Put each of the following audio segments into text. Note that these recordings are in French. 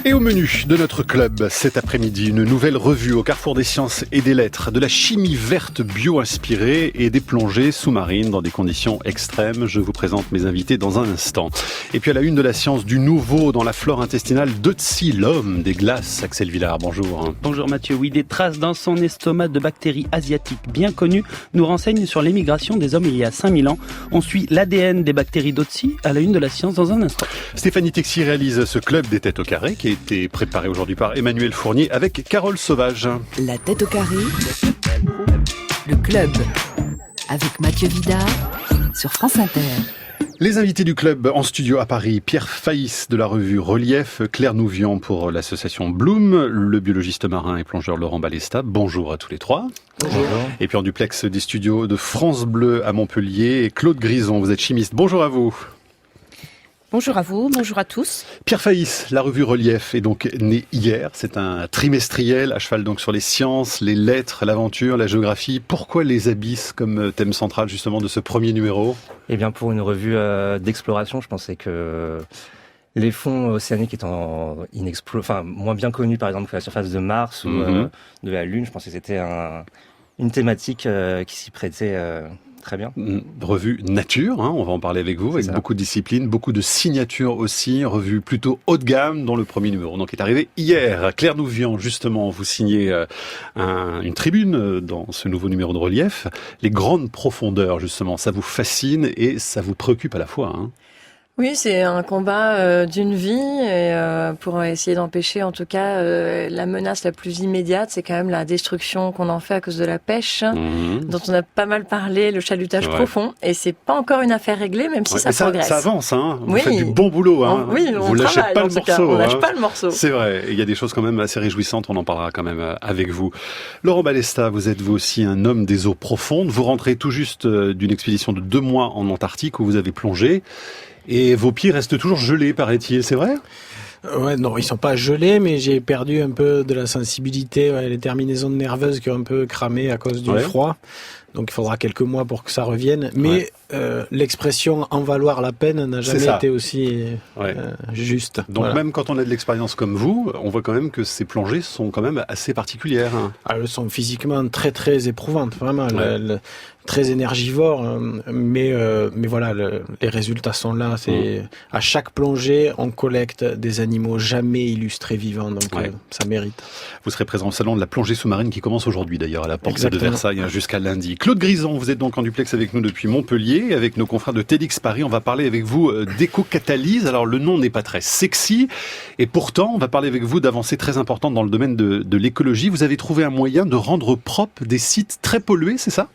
Et au menu de notre club, cet après-midi, une nouvelle revue au carrefour des sciences et des lettres, de la chimie verte bio-inspirée et des plongées sous-marines dans des conditions extrêmes. Je vous présente mes invités dans un instant. Et puis à la une de la science, du nouveau dans la flore intestinale d'Ötzi, l'homme des glaces. Axel Villard, bonjour. Bonjour Mathieu. Oui, des traces dans son estomac de bactéries asiatiques bien connues nous renseignent sur l'émigration des hommes il y a 5000 ans. On suit l'ADN des bactéries d'Ötzi à la une de la science dans un instant. Stéphanie Texier réalise ce club des têtes au carré qui a été préparé aujourd'hui par Emmanuel Fournier avec Carole Sauvage. La tête au carré, le club, avec Mathieu Vidard sur France Inter. Les invités du club en studio à Paris, Pierre Faïs de la revue Relief, Claire Nouvian pour l'association Bloom, le biologiste marin et plongeur Laurent Balesta. Bonjour à tous les trois. Bonjour. Et puis en duplex des studios de France Bleu à Montpellier, Claude Grison, vous êtes chimiste. Bonjour à vous. Bonjour à vous, bonjour à tous. Pierre Faïs, la revue Relief est donc née hier. C'est un trimestriel à cheval donc sur les sciences, les lettres, l'aventure, la géographie. Pourquoi les abysses comme thème central justement de ce premier numéro ? Eh bien pour une revue d'exploration, je pensais que les fonds océaniques étant moins bien connus par exemple que la surface de Mars ou de la Lune, je pensais que c'était une thématique qui s'y prêtait très bien. Revue nature, on va en parler avec vous, avec beaucoup de disciplines, beaucoup de signatures aussi, revue plutôt haut de gamme dans le premier numéro. Donc est arrivé hier. Claire Nouvian, justement, vous signez une tribune dans ce nouveau numéro de Relief. Les grandes profondeurs, justement, ça vous fascine et ça vous préoccupe à la fois. Oui, c'est un combat d'une vie et pour essayer d'empêcher en tout cas la menace la plus immédiate, c'est quand même la destruction qu'on en fait à cause de la pêche, dont on a pas mal parlé, le chalutage profond, et c'est pas encore une affaire réglée, même si ça progresse. Ça avance, vous faites du bon boulot. Vous lâchez pas le morceau. On lâche pas le morceau. C'est vrai, il y a des choses quand même assez réjouissantes, on en parlera quand même avec vous. Laurent Balesta, vous êtes vous aussi un homme des eaux profondes, vous rentrez tout juste d'une expédition de 2 mois en Antarctique où vous avez plongé. Et vos pieds restent toujours gelés, paraît-il, c'est vrai ? Ouais, non, ils sont pas gelés, mais j'ai perdu un peu de la sensibilité, les terminaisons nerveuses qui ont un peu cramé à cause du froid. Donc il faudra quelques mois pour que ça revienne. Mais l'expression « en valoir la peine » n'a jamais été aussi juste. Donc même quand on a de l'expérience comme vous, on voit quand même que ces plongées sont quand même assez particulières. Elles sont physiquement très très éprouvantes, vraiment. Très énergivores, mais voilà, les résultats sont là. C'est à chaque plongée, on collecte des animaux jamais illustrés vivants, donc ça mérite. Vous serez présent au salon de la plongée sous-marine qui commence aujourd'hui d'ailleurs à la porte de Versailles jusqu'à lundi. Claude Grison, vous êtes donc en duplex avec nous depuis Montpellier, avec nos confrères de TEDx Paris. On va parler avec vous d'éco-catalyse. Alors le nom n'est pas très sexy, et pourtant on va parler avec vous d'avancées très importantes dans le domaine de l'écologie. Vous avez trouvé un moyen de rendre propres des sites très pollués, c'est ça ?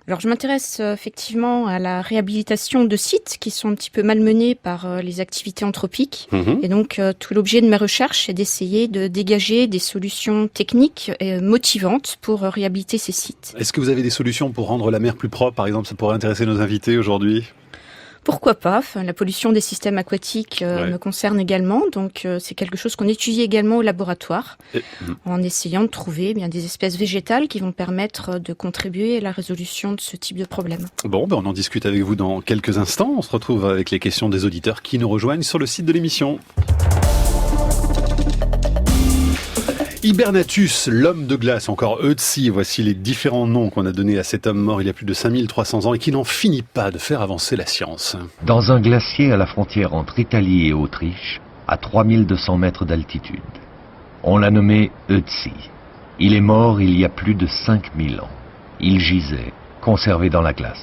Alors je m'intéresse effectivement à la réhabilitation de sites qui sont un petit peu malmenés par les activités anthropiques. Et donc tout l'objet de ma recherche est d'essayer de dégager des solutions techniques et motivantes pour réhabiliter ces sites. Est-ce que vous avez des solutions pour rendre la mer plus propre, par exemple? Ça pourrait intéresser nos invités aujourd'hui. Pourquoi pas? La pollution des systèmes aquatiques me concerne également, donc c'est quelque chose qu'on étudie également au laboratoire, en essayant de trouver des espèces végétales qui vont permettre de contribuer à la résolution de ce type de problème. Bon, on en discute avec vous dans quelques instants. On se retrouve avec les questions des auditeurs qui nous rejoignent sur le site de l'émission. Hibernatus, l'homme de glace, encore Ötzi, voici les différents noms qu'on a donnés à cet homme mort il y a plus de 5300 ans et qui n'en finit pas de faire avancer la science. Dans un glacier à la frontière entre Italie et Autriche, à 3200 mètres d'altitude. On l'a nommé Ötzi. Il est mort il y a plus de 5000 ans. Il gisait, conservé dans la glace.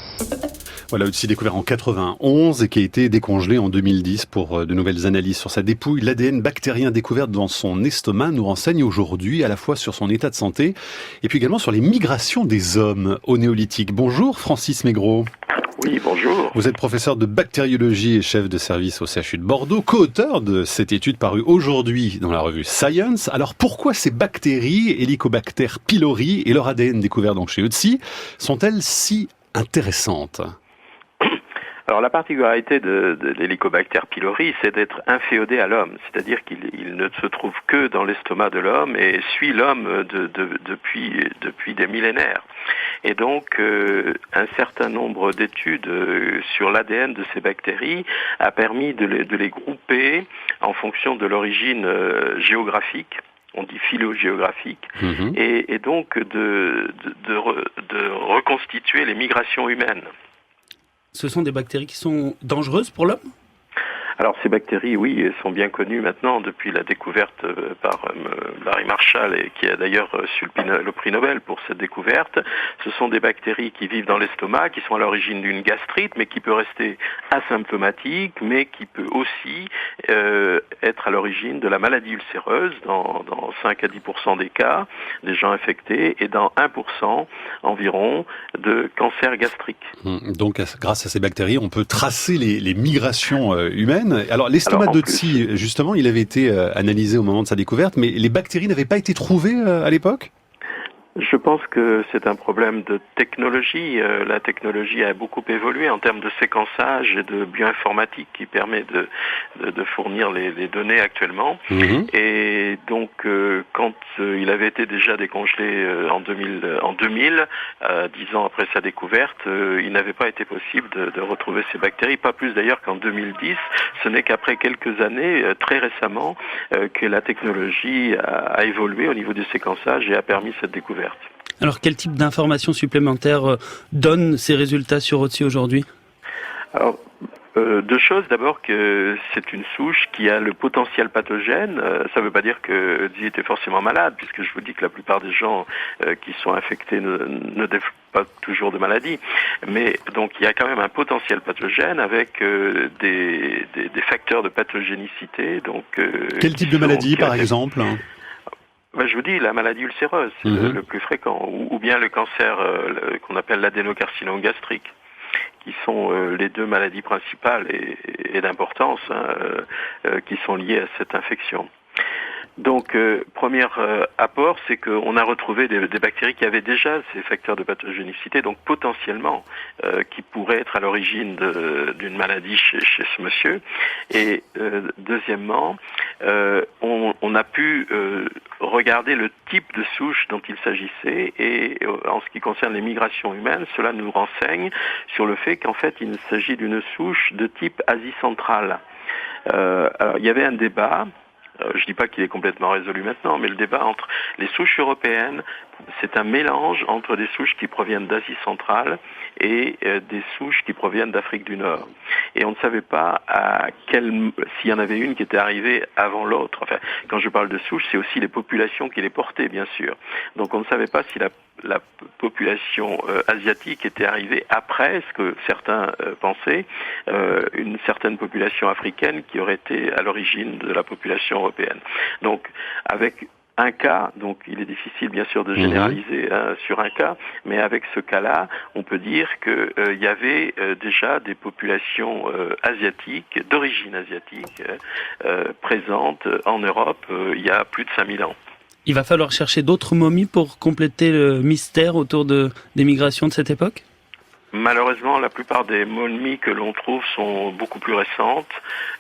Voilà, Ötzi découvert en 91 et qui a été décongelé en 2010 pour de nouvelles analyses sur sa dépouille. L'ADN bactérien découvert dans son estomac nous renseigne aujourd'hui à la fois sur son état de santé et puis également sur les migrations des hommes au néolithique. Bonjour Francis Maigret. Oui, bonjour. Vous êtes professeur de bactériologie et chef de service au CHU de Bordeaux, co-auteur de cette étude parue aujourd'hui dans la revue Science. Alors pourquoi ces bactéries, Helicobacter pylori et leur ADN découvert donc chez Ötzi, sont-elles si intéressantes ? Alors la particularité de l'Helicobacter pylori, c'est d'être inféodé à l'homme, c'est-à-dire qu'il ne se trouve que dans l'estomac de l'homme et suit l'homme depuis des millénaires. Et donc, un certain nombre d'études sur l'ADN de ces bactéries a permis de les grouper en fonction de l'origine géographique. On dit phylogéographique, et donc de reconstituer les migrations humaines. Ce sont des bactéries qui sont dangereuses pour l'homme ? Alors ces bactéries, oui, sont bien connues maintenant depuis la découverte par Barry Marshall, et qui a d'ailleurs reçu le prix Nobel pour cette découverte. Ce sont des bactéries qui vivent dans l'estomac, qui sont à l'origine d'une gastrite, mais qui peut rester asymptomatique, mais qui peut aussi être à l'origine de la maladie ulcéreuse dans 5 à 10% des cas des gens infectés, et dans 1% environ de cancer gastrique. Donc grâce à ces bactéries, on peut tracer les migrations humaines. Alors l'estomac d'Ötzi, justement, il avait été analysé au moment de sa découverte, mais les bactéries n'avaient pas été trouvées à l'époque ? Je pense que c'est un problème de technologie. La technologie a beaucoup évolué en termes de séquençage et de bioinformatique qui permet de fournir les données actuellement. Et donc, quand il avait été déjà décongelé en 2000, 10 ans après sa découverte, il n'avait pas été possible de retrouver ces bactéries, pas plus d'ailleurs qu'en 2010. Ce n'est qu'après quelques années, très récemment, que la technologie a évolué au niveau du séquençage et a permis cette découverte. Alors, quel type d'informations supplémentaires donnent ces résultats sur Ötzi aujourd'hui ? Alors, deux choses. D'abord, que c'est une souche qui a le potentiel pathogène. Ça ne veut pas dire que Ötzi était forcément malade, puisque je vous dis que la plupart des gens qui sont infectés ne développent pas toujours de maladie. Mais donc, il y a quand même un potentiel pathogène avec des facteurs de pathogénicité. Donc, quel type de maladie, par exemple ? Je vous dis, la maladie ulcéreuse, c'est le plus fréquent, ou bien le cancer qu'on appelle l'adénocarcinome gastrique, qui sont les deux maladies principales et d'importance qui sont liées à cette infection. Donc, premier apport, c'est qu'on a retrouvé des bactéries qui avaient déjà ces facteurs de pathogénicité, donc potentiellement, qui pourraient être à l'origine d'une maladie chez ce monsieur. Et deuxièmement, on a pu regarder le type de souche dont il s'agissait, et en ce qui concerne les migrations humaines, cela nous renseigne sur le fait qu'en fait, il s'agit d'une souche de type Asie centrale. Alors, il y avait un débat. Je ne dis pas qu'il est complètement résolu maintenant, mais le débat entre les souches européennes, c'est un mélange entre des souches qui proviennent d'Asie centrale et des souches qui proviennent d'Afrique du Nord. Et on ne savait pas s'il y en avait une qui était arrivée avant l'autre. Enfin, quand je parle de souches, c'est aussi les populations qui les portaient, bien sûr. Donc on ne savait pas si la population asiatique était arrivée après, ce que certains pensaient, une certaine population africaine qui aurait été à l'origine de la population européenne. Donc, avec un cas, donc il est difficile bien sûr de généraliser sur un cas, mais avec ce cas-là, on peut dire qu'il y avait déjà des populations asiatiques, d'origine asiatique, présentes en Europe il y a plus de 5000 ans. Il va falloir chercher d'autres momies pour compléter le mystère autour des migrations de cette époque ? Malheureusement, la plupart des momies que l'on trouve sont beaucoup plus récentes,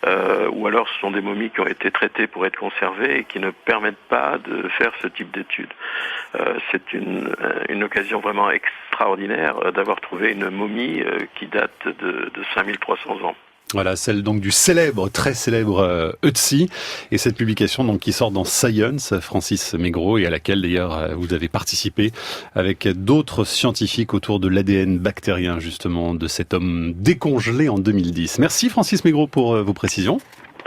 ou alors ce sont des momies qui ont été traitées pour être conservées et qui ne permettent pas de faire ce type d'études. C'est une occasion vraiment extraordinaire d'avoir trouvé une momie qui date de 5300 ans. Voilà, celle donc du très célèbre Ötzi, et cette publication donc qui sort dans Science, Francis Maigret, et à laquelle d'ailleurs vous avez participé avec d'autres scientifiques autour de l'ADN bactérien justement de cet homme décongelé en 2010. Merci Francis Maigret pour vos précisions.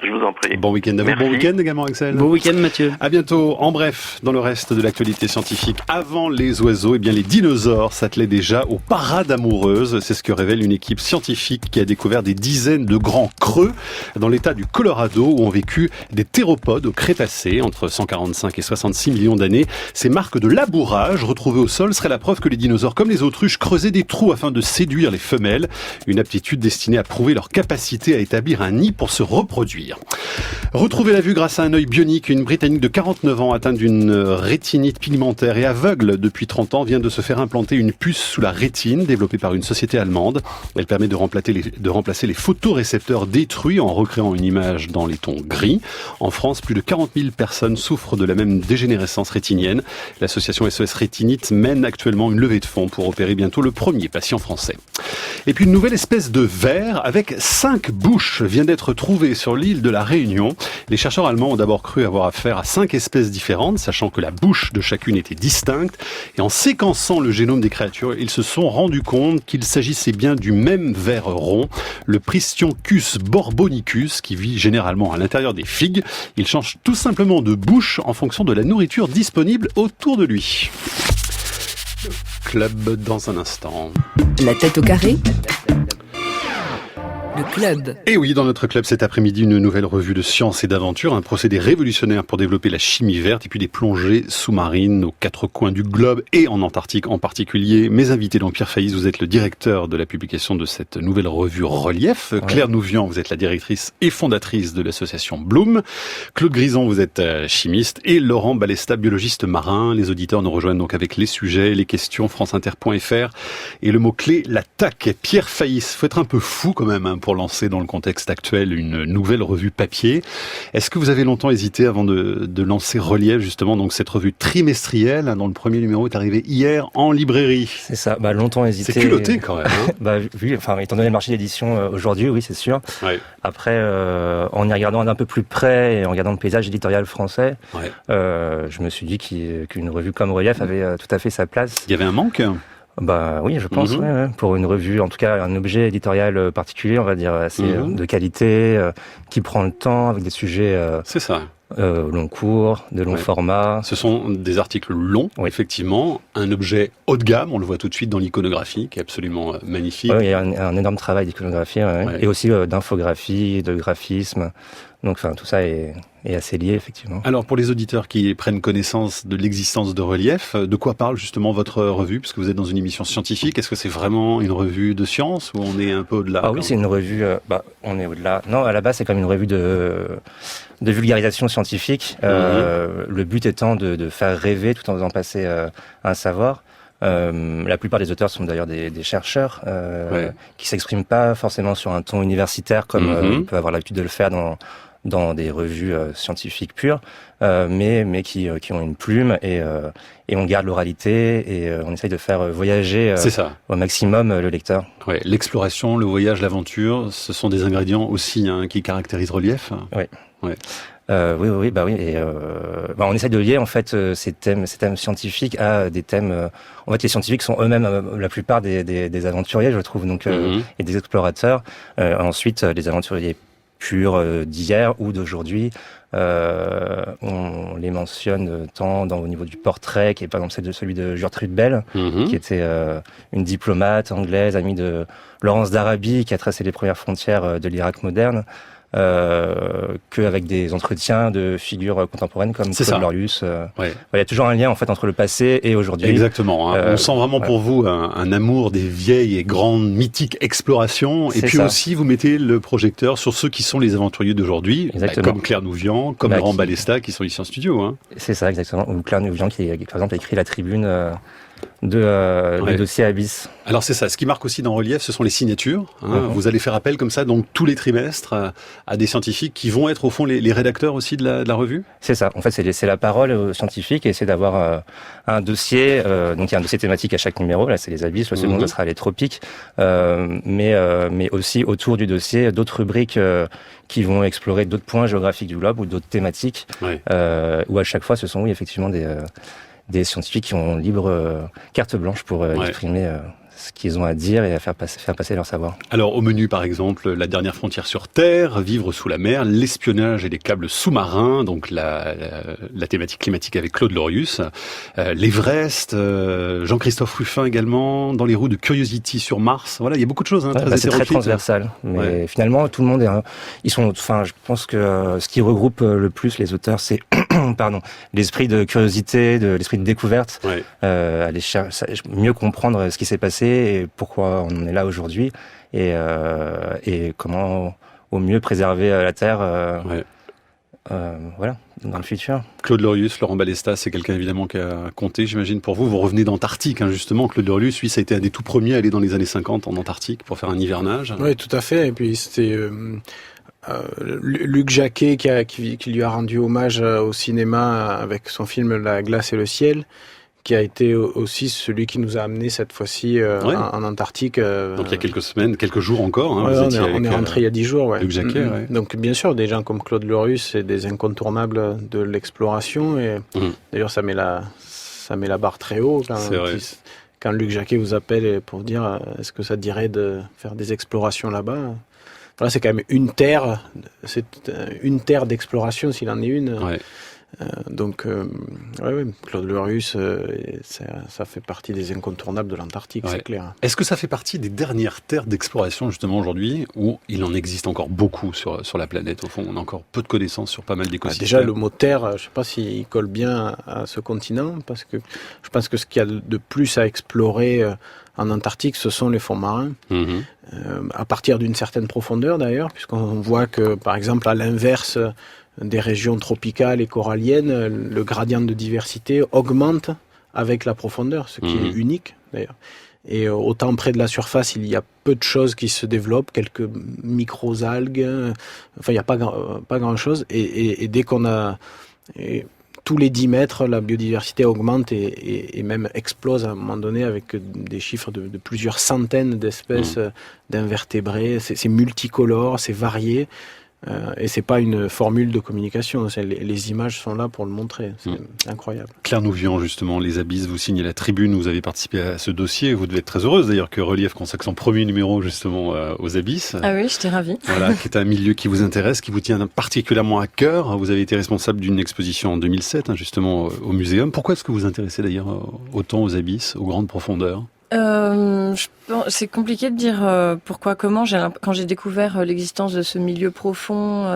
Je vous en prie. Bon week-end à vous. Bon week-end également, Axel. Bon week-end, Mathieu. À bientôt. En bref, dans le reste de l'actualité scientifique, avant les oiseaux, les dinosaures s'attelaient déjà aux parades amoureuses. C'est ce que révèle une équipe scientifique qui a découvert des dizaines de grands creux dans l'état du Colorado où ont vécu des théropodes au Crétacé entre 145 et 66 millions d'années. Ces marques de labourage retrouvées au sol seraient la preuve que les dinosaures, comme les autruches, creusaient des trous afin de séduire les femelles. Une aptitude destinée à prouver leur capacité à établir un nid pour se reproduire. lire. Retrouvez la vue grâce à un œil bionique. Une Britannique de 49 ans atteinte d'une rétinite pigmentaire et aveugle depuis 30 ans vient de se faire implanter une puce sous la rétine développée par une société allemande. Elle permet de remplacer les photorécepteurs détruits en recréant une image dans les tons gris. En France, plus de 40 000 personnes souffrent de la même dégénérescence rétinienne. L'association SOS Rétinite mène actuellement une levée de fonds pour opérer bientôt le premier patient français. Et puis une nouvelle espèce de ver avec 5 bouches vient d'être trouvée sur l'île de la Réunion. Les chercheurs allemands ont d'abord cru avoir affaire à 5 espèces différentes, sachant que la bouche de chacune était distincte. Et en séquençant le génome des créatures, ils se sont rendus compte qu'il s'agissait bien du même ver rond, le Pristioncus borbonicus, qui vit généralement à l'intérieur des figues. Il change tout simplement de bouche en fonction de la nourriture disponible autour de lui. Le club dans un instant. La tête au carré. Le club. Et oui, dans notre club cet après-midi, une nouvelle revue de science et d'aventure, un procédé révolutionnaire pour développer la chimie verte et puis des plongées sous-marines aux 4 coins du globe et en Antarctique en particulier. Mes invités, donc Pierre Faïs, vous êtes le directeur de la publication de cette nouvelle revue Relief. Claire Nouvian, vous êtes la directrice et fondatrice de l'association Bloom. Claude Grison, vous êtes chimiste et Laurent Balesta, biologiste marin. Les auditeurs nous rejoignent donc avec les sujets, les questions, franceinter.fr et le mot-clé, l'attaque. Pierre Faïs, faut être un peu fou quand même pour lancer dans le contexte actuel une nouvelle revue papier. Est-ce que vous avez longtemps hésité avant de lancer Relief, justement, donc cette revue trimestrielle, dont le premier numéro est arrivé hier en librairie? C'est ça, longtemps hésité. C'est culotté quand même. Hein. Étant donné le marché d'édition aujourd'hui, oui, c'est sûr. Ouais. Après, en y regardant d'un peu plus près et en regardant le paysage éditorial français, je me suis dit qu'une revue comme Relief avait tout à fait sa place. Il y avait un manque ? Oui, je pense, pour une revue, en tout cas un objet éditorial particulier, on va dire, assez de qualité, qui prend le temps, avec des sujets c'est ça. Long cours, de long format. Ce sont des articles longs, effectivement, un objet haut de gamme, on le voit tout de suite dans l'iconographie, qui est absolument magnifique. Il y a un énorme travail d'iconographie, et aussi d'infographie, de graphisme. Donc, tout ça est assez lié, effectivement. Alors, pour les auditeurs qui prennent connaissance de l'existence de Relief, de quoi parle justement votre revue? Parce que vous êtes dans une émission scientifique. Est-ce que c'est vraiment une revue de science ou on est un peu au-delà? Ah oui, c'est une revue, on est au-delà. Non, à la base, c'est comme une revue de vulgarisation scientifique. Le but étant de faire rêver tout en faisant passer un savoir. La plupart des auteurs sont d'ailleurs des chercheurs qui s'expriment pas forcément sur un ton universitaire comme on peut avoir l'habitude de le faire dans des revues scientifiques pures, mais qui ont une plume et on garde l'oralité et on essaye de faire voyager au maximum le lecteur. Ouais, l'exploration, le voyage, l'aventure, ce sont des ingrédients aussi qui caractérisent Relief. Oui. Ouais. Oui. Et on essaie de lier en fait ces thèmes scientifiques à des thèmes. En fait, les scientifiques sont eux-mêmes la plupart des aventuriers, je trouve, donc et des explorateurs. Ensuite, les aventuriers purs d'hier ou d'aujourd'hui, on les mentionne tant au niveau du portrait, qui est par exemple celui de Gertrude Bell, qui était une diplomate anglaise, amie de Laurence d'Arabie, qui a tracé les premières frontières de l'Irak moderne. Qu'avec des entretiens de figures contemporaines comme Claude Lorius. Il y a toujours un lien en fait entre le passé et aujourd'hui. Exactement. On sent vraiment pour vous un amour des vieilles et grandes mythiques explorations. Et puis aussi, vous mettez le projecteur sur ceux qui sont les aventuriers d'aujourd'hui, comme Claire Nouvian, comme Laurent Balesta, qui sont ici en studio. C'est ça, exactement. Ou Claire Nouvian qui, par exemple, a écrit la tribune de dossier Abyss. Alors c'est ça, ce qui marque aussi dans Relief, ce sont les signatures. Vous allez faire appel comme ça, donc tous les trimestres, à des scientifiques qui vont être au fond les rédacteurs aussi de la revue. C'est ça, en fait c'est la parole aux scientifiques et c'est d'avoir un dossier, donc il y a un dossier thématique à chaque numéro, là c'est les Abysses, le second ça sera les tropiques, mais aussi autour du dossier d'autres rubriques qui vont explorer d'autres points géographiques du globe ou d'autres thématiques, où à chaque fois ce sont effectivement des scientifiques qui ont libre carte blanche pour exprimer ce qu'ils ont à dire et à faire passer leur savoir. Alors au menu par exemple, la dernière frontière sur Terre, vivre sous la mer, l'espionnage et les câbles sous-marins, donc la thématique climatique avec Claude Lorius, l'Everest, Jean-Christophe Ruffin également, dans les roues de Curiosity sur Mars. Voilà, il y a beaucoup de choses c'est très transversal, mais finalement tout le monde je pense que ce qui regroupe le plus les auteurs, c'est l'esprit de curiosité, l'esprit de découverte, aller mieux comprendre ce qui s'est passé et pourquoi on est là aujourd'hui et comment au mieux préserver la Terre. Voilà, dans le futur. Claude Lorius, Laurent Balesta, c'est quelqu'un évidemment qui a compté, j'imagine, pour vous. Vous revenez d'Antarctique, justement. Claude Lorius, lui, ça a été un des tout premiers à aller dans les années 50 en Antarctique pour faire un hivernage. Oui, tout à fait. Et puis c'était Luc Jacquet qui lui a rendu hommage au cinéma avec son film La glace et le ciel, qui a été aussi celui qui nous a amené cette fois-ci en Antarctique. Donc il y a quelques semaines, quelques jours encore. On est rentré il y a 10 jours. Luc Jacquet, Donc bien sûr, des gens comme Claude Lorius, c'est des incontournables de l'exploration. Et d'ailleurs, ça met la barre très haut quand Luc Jacquet vous appelle pour dire est-ce que ça te dirait de faire des explorations là-bas. Voilà, c'est quand même une terre d'exploration s'il en est une. Donc, Claude Lorius, ça fait partie des incontournables de l'Antarctique, c'est clair. Est-ce que ça fait partie des dernières terres d'exploration, justement, aujourd'hui, où il en existe encore beaucoup sur la planète? Au fond, on a encore peu de connaissances sur pas mal d'écosystèmes. Déjà, le mot terre, je ne sais pas s'il colle bien à ce continent, parce que je pense que ce qu'il y a de plus à explorer en Antarctique, ce sont les fonds marins. À partir d'une certaine profondeur, d'ailleurs, puisqu'on voit que, par exemple, à l'inverse des régions tropicales et coralliennes, le gradient de diversité augmente avec la profondeur, ce qui est unique d'ailleurs. Et autant près de la surface, il y a peu de choses qui se développent, quelques microalgues, enfin il n'y a pas grand-chose. Et dès qu'on a... tous les 10 mètres, la biodiversité augmente et même explose à un moment donné avec des chiffres de plusieurs centaines d'espèces d'invertébrés. C'est multicolore, c'est varié. Et c'est pas une formule de communication, les images sont là pour le montrer, c'est incroyable. Claire Nouvian, justement, Les Abysses, vous signez la tribune, vous avez participé à ce dossier, vous devez être très heureuse d'ailleurs que Relief consacre son premier numéro justement aux Abysses. Ah oui, j'étais ravie. Voilà, qui est un milieu qui vous intéresse, qui vous tient particulièrement à cœur. Vous avez été responsable d'une exposition en 2007, justement, au Muséum. Pourquoi est-ce que vous vous intéressez d'ailleurs autant aux abysses, aux grandes profondeurs ? C'est compliqué de dire pourquoi, comment. Quand j'ai découvert l'existence de ce milieu profond,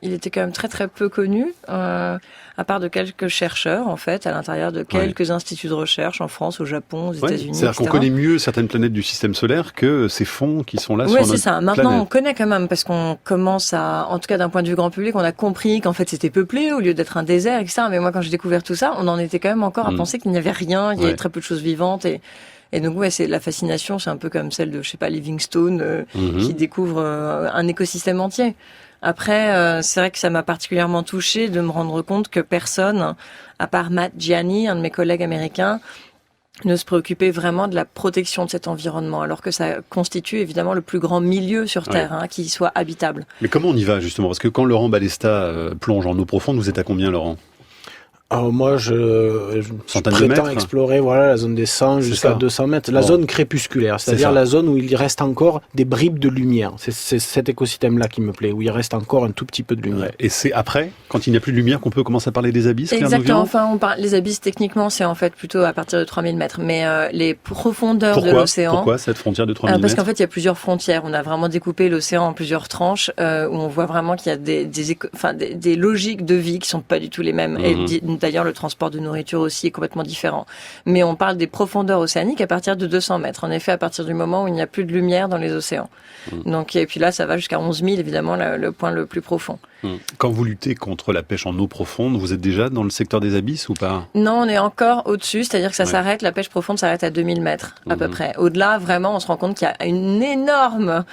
il était quand même très très peu connu, à part de quelques chercheurs en fait, à l'intérieur de quelques instituts de recherche en France, au Japon, aux États-Unis. C'est-à-dire qu'on connaît mieux certaines planètes du système solaire que ces fonds qui sont là sur notre planète. Oui, c'est ça. Maintenant, on connaît quand même parce qu'on commence en tout cas d'un point de vue grand public, on a compris qu'en fait c'était peuplé au lieu d'être un désert, etc. Mais moi, quand j'ai découvert tout ça, on en était quand même encore à penser qu'il n'y avait rien, il y avait très peu de choses vivantes et donc c'est la fascination, c'est un peu comme celle de Livingstone qui découvre un écosystème entier. Après, c'est vrai que ça m'a particulièrement touchée de me rendre compte que personne, à part Matt Gianni, un de mes collègues américains, ne se préoccupait vraiment de la protection de cet environnement, alors que ça constitue évidemment le plus grand milieu sur Terre, qui soit habitable. Mais comment on y va justement ? Parce que quand Laurent Balesta plonge en eau profonde, vous êtes à combien, Laurent ? Alors moi, je prétends explorer la zone des 100 jusqu'à 200 mètres. La zone crépusculaire, c'est-à-dire la zone où il reste encore des bribes de lumière. C'est cet écosystème-là qui me plaît, où il reste encore un tout petit peu de lumière. Et c'est après, quand il n'y a plus de lumière, qu'on peut commencer à parler des abysses. Exactement. Enfin, les abysses, techniquement, c'est en fait plutôt à partir de 3000 mètres. Mais les profondeurs de l'océan... Pourquoi cette frontière de 3000 mètres ? Parce qu'en fait, il y a plusieurs frontières. On a vraiment découpé l'océan en plusieurs tranches, où on voit vraiment qu'il y a des logiques de vie qui sont pas du tout les mêmes. Et d'ailleurs, le transport de nourriture aussi est complètement différent. Mais on parle des profondeurs océaniques à partir de 200 mètres. En effet, à partir du moment où il n'y a plus de lumière dans les océans. Donc, et puis là, ça va jusqu'à 11 000, évidemment, le point le plus profond. Quand vous luttez contre la pêche en eau profonde, vous êtes déjà dans le secteur des abysses ou pas ? Non, on est encore au-dessus, c'est-à-dire que ça s'arrête, la pêche profonde s'arrête à 2000 mètres à peu près. Au-delà, vraiment, on se rend compte qu'il y a une énorme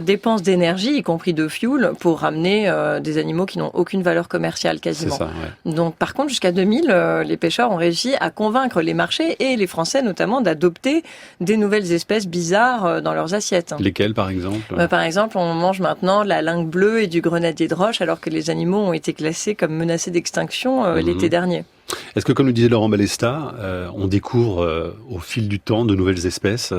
dépense d'énergie, y compris de fuel, pour ramener des animaux qui n'ont aucune valeur commerciale quasiment. C'est ça, Donc par contre, jusqu'à 2000, les pêcheurs ont réussi à convaincre les marchés et les Français notamment d'adopter des nouvelles espèces bizarres dans leurs assiettes. Lesquelles par exemple ? Par exemple, on mange maintenant de la lingue bleue et du grenadier de roche alors que les animaux ont été classés comme menacés d'extinction l'été dernier. Est-ce que, comme le disait Laurent Balesta, on découvre au fil du temps de nouvelles espèces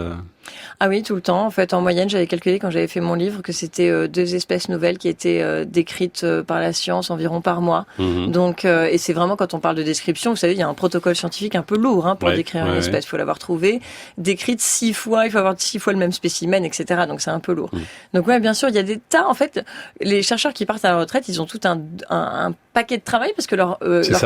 Ah oui, tout le temps. En fait, en moyenne, j'avais calculé quand j'avais fait mon livre que c'était 2 espèces nouvelles qui étaient décrites par la science environ par mois. Donc, et c'est vraiment quand on parle de description, vous savez, il y a un protocole scientifique un peu lourd pour décrire une espèce. Il faut l'avoir trouvée, décrite 6 fois, il faut avoir 6 fois le même spécimen, etc. Donc c'est un peu lourd. Donc ouais, bien sûr, il y a des tas. En fait, les chercheurs qui partent à la retraite, ils ont tout un paquet de travail parce que leur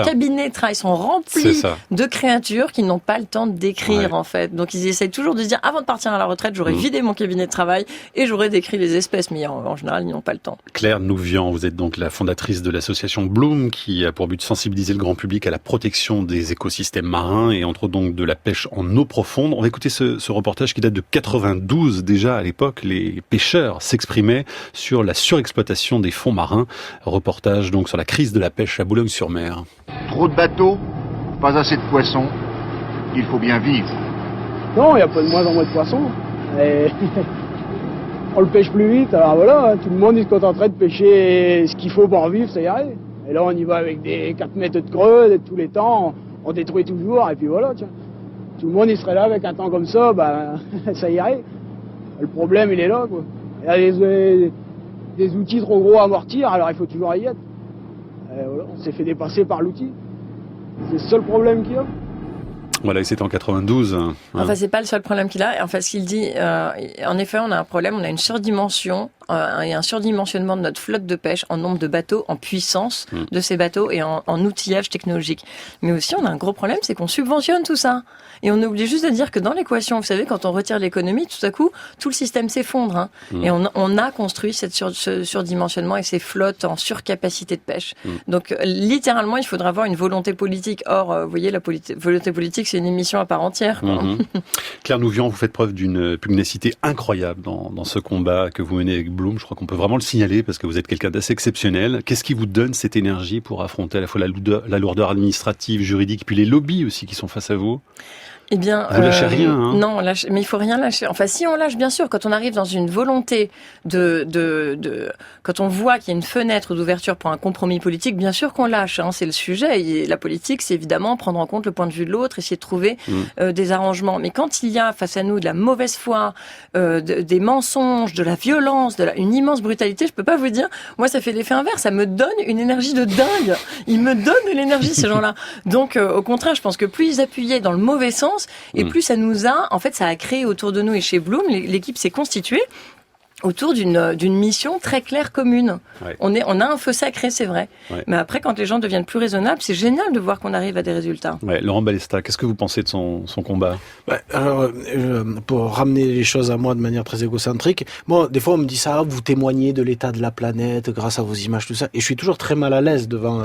cabinet de travail sont remplis de créatures qu'ils n'ont pas le temps de décrire en fait. Donc ils essayent toujours de se dire avant de partir à la retraite, j'aurais vidé mon cabinet de travail et j'aurais décrit les espèces. Mais en général, ils n'ont pas le temps. Claire Nouvian, vous êtes donc la fondatrice de l'association Bloom qui a pour but de sensibiliser le grand public à la protection des écosystèmes marins et entre autres donc de la pêche en eau profonde. On va écouter ce reportage qui date de 92. Déjà à l'époque, les pêcheurs s'exprimaient sur la surexploitation des fonds marins. Reportage donc sur la crise de la pêche à Boulogne-sur-Mer. Trop de bateaux, pas assez de poissons. Il faut bien vivre. Non, il n'y a pas de moins en moins de poissons. Et on le pêche plus vite, alors voilà, tout le monde il se contenterait de pêcher ce qu'il faut pour vivre, ça y arrive. Et là on y va avec des 4 mètres de creux, de tous les temps, on détruit toujours, et puis voilà, tiens. Tout le monde il serait là avec un temps comme ça, ça y arrive. Le problème il est là, quoi. Il y a des outils trop gros à amortir, alors il faut toujours y être. Et voilà, on s'est fait dépasser par l'outil. C'est le seul problème qu'il y a. Voilà, et c'était en 92. Enfin, c'est pas le seul problème qu'il a. En fait, ce qu'il dit, en effet, on a un problème, on a une surdimension et un surdimensionnement de notre flotte de pêche en nombre de bateaux, en puissance de ces bateaux et en outillage technologique. Mais aussi, on a un gros problème, c'est qu'on subventionne tout ça. Et on oublie juste de dire que dans l'équation, vous savez, quand on retire l'économie, tout à coup, tout le système s'effondre. Hein. Et on a construit ce surdimensionnement et ces flottes en surcapacité de pêche. Donc, littéralement, il faudra avoir une volonté politique. Or, vous voyez, la volonté politique, c'est une émission à part entière. Claire Nouvian, vous faites preuve d'une pugnacité incroyable dans ce combat que vous menez avec Bloom. Je crois qu'on peut vraiment le signaler parce que vous êtes quelqu'un d'assez exceptionnel. Qu'est-ce qui vous donne cette énergie pour affronter à la fois la lourdeur administrative, juridique, puis les lobbies aussi qui sont face à vous ? Eh bien, vous lâchez rien, hein. Non, mais il faut rien lâcher. Enfin, si on lâche, bien sûr, quand on arrive dans une volonté quand on voit qu'il y a une fenêtre d'ouverture pour un compromis politique, bien sûr qu'on lâche, hein, c'est le sujet. Et la politique, c'est évidemment prendre en compte le point de vue de l'autre, essayer de trouver des arrangements. Mais quand il y a face à nous de la mauvaise foi, des mensonges, de la violence, une immense brutalité, je peux pas vous dire, moi, ça fait l'effet inverse. Ça me donne une énergie de dingue. Ils me donnent de l'énergie, ces gens-là. Donc, au contraire, je pense que plus ils appuyaient dans le mauvais sens, et plus ça a créé autour de nous et chez Bloom, l'équipe s'est constituée autour d'une mission très claire commune. Ouais. On a un feu sacré, c'est vrai. Ouais. Mais après, quand les gens deviennent plus raisonnables, c'est génial de voir qu'on arrive à des résultats. Ouais. Laurent Balesta, qu'est-ce que vous pensez de son combat ? Alors, pour ramener les choses à moi de manière très égocentrique, moi, des fois, on me dit ça, vous témoignez de l'état de la planète grâce à vos images, tout ça. Et je suis toujours très mal à l'aise devant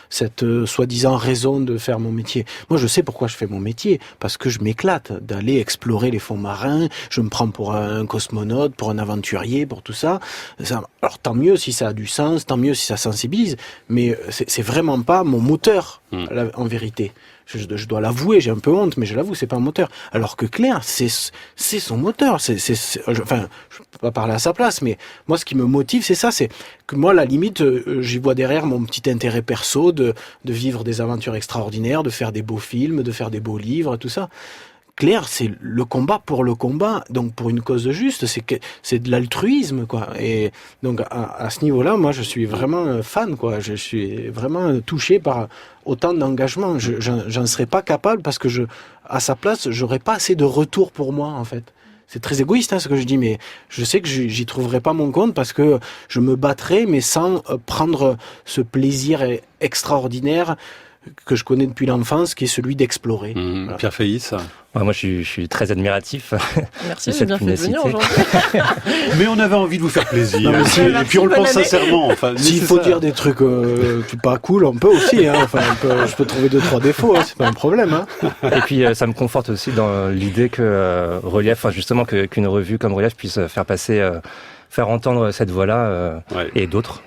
cette soi-disant raison de faire mon métier. Moi, je sais pourquoi je fais mon métier. Parce que je m'éclate d'aller explorer les fonds marins. Je me prends pour un cosmonaute, pour un aventurier, pour tout ça. Alors tant mieux si ça a du sens, tant mieux si ça sensibilise, mais c'est vraiment pas mon moteur en vérité. Je dois l'avouer, j'ai un peu honte, mais je l'avoue, c'est pas un moteur. Alors que Claire, c'est son moteur. Enfin, je peux pas parler à sa place, mais moi, ce qui me motive, c'est ça, c'est que moi, à la limite, j'y vois derrière mon petit intérêt perso de vivre des aventures extraordinaires, de faire des beaux films, de faire des beaux livres, tout ça. Claire, c'est le combat pour le combat, donc pour une cause juste, c'est de l'altruisme, quoi. Et donc à ce niveau-là, moi, je suis vraiment fan, quoi. Je suis vraiment touché par autant d'engagement. J'en serais pas capable parce que à sa place, j'aurais pas assez de retour pour moi, en fait. C'est très égoïste, hein, ce que je dis, mais je sais que j'y trouverai pas mon compte parce que je me battrai, mais sans prendre ce plaisir extraordinaire que je connais depuis l'enfance, qui est celui d'explorer. Voilà. Pierre Feïs. Ouais, moi, je suis très admiratif. Merci, j'ai bien fait de venir aujourd'hui. Mais on avait envie de vous faire plaisir. Et puis on le pense sincèrement. Enfin, s'il faut dire des trucs pas cool, on peut aussi. Hein. Enfin, je peux trouver 2-3 défauts, hein. C'est pas un problème. Hein. Et puis ça me conforte aussi dans l'idée que Relief, justement, qu'une revue comme Relief puisse faire entendre cette voix-là et d'autres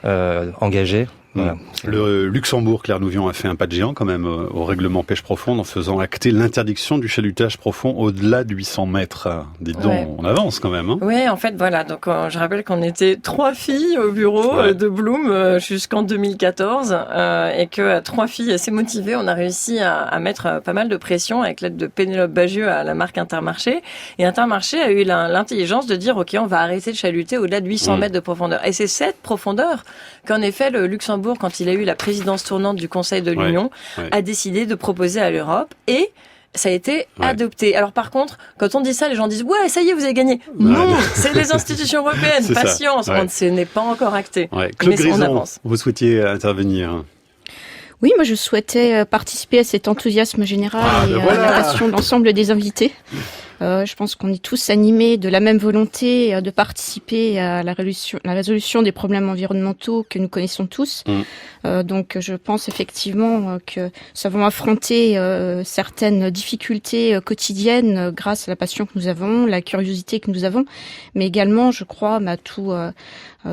engagés. Voilà. Le Luxembourg, Claire Nouvian, a fait un pas de géant quand même au règlement pêche profonde en faisant acter l'interdiction du chalutage profond au-delà de 800 mètres. Dites donc, on avance quand même. Hein. Oui, en fait, voilà. Donc, je rappelle qu'on était 3 filles au bureau de Bloom jusqu'en 2014 et que 3 filles assez motivées, on a réussi à mettre pas mal de pression avec l'aide de Pénélope Bagieux à la marque Intermarché. Et Intermarché a eu l'intelligence de dire, OK, on va arrêter de chaluter au-delà de 800 mètres de profondeur. Et c'est cette profondeur qu'en effet, le Luxembourg, quand il a eu la présidence tournante du Conseil de l'Union, a décidé de proposer à l'Europe et ça a été adopté. Alors par contre, quand on dit ça, les gens disent « Ouais, ça y est, vous avez gagné ». Non, c'est les institutions européennes, patience, ce n'est pas encore acté. Claude Grizon, vous souhaitiez intervenir ? Oui, moi je souhaitais participer à cet enthousiasme général et à la passion de l'ensemble des invités. Je pense qu'on est tous animés de la même volonté de participer à la résolution des problèmes environnementaux que nous connaissons tous. Donc je pense effectivement que nous avons affronté certaines difficultés quotidiennes grâce à la passion que nous avons, la curiosité que nous avons, mais également, je crois,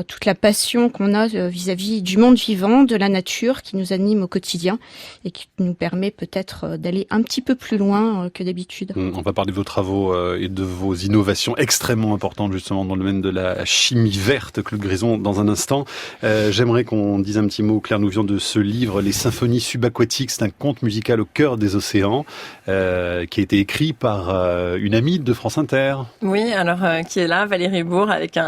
toute la passion qu'on a vis-à-vis du monde vivant, de la nature qui nous anime au quotidien et qui nous permet peut-être d'aller un petit peu plus loin que d'habitude. On va parler de vos travaux et de vos innovations extrêmement importantes justement dans le domaine de la chimie verte, Claude Grison, dans un instant. J'aimerais qu'on dise un petit mot, Claire Nouvion, de ce livre, Les Symphonies subaquatiques. C'est un conte musical au cœur des océans qui a été écrit par une amie de France Inter. Oui, alors qui est là, Valérie Bourg, avec